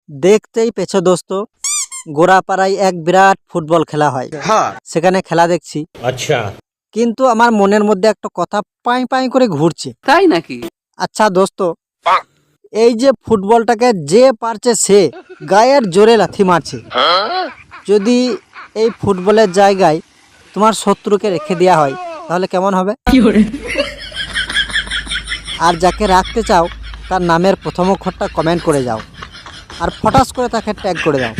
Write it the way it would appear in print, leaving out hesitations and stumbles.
দেখতেই পেছো দোস্ত, গোড়াপাড়ায় এক বিরাট ফুটবল খেলা হয়। সেখানে খেলা দেখছি। আচ্ছা, কিন্তু আমার মনের মধ্যে একটা কথা পাই পাই করে ঘুরছে। তাই নাকি? আচ্ছা দোস্ত, এই যে ফুটবলটাকে যে পারছে সে গায়ের জোরে লাথি মারছে, যদি এই ফুটবলের জায়গায় তোমার শত্রুকে রেখে দেওয়া হয় তাহলে কেমন হবে? আর যাকে রাখতে চাও তার নামের প্রথম অক্ষরটা কমেন্ট করে যাও আর ফটাস করে তাকে ট্যাগ করে দাও।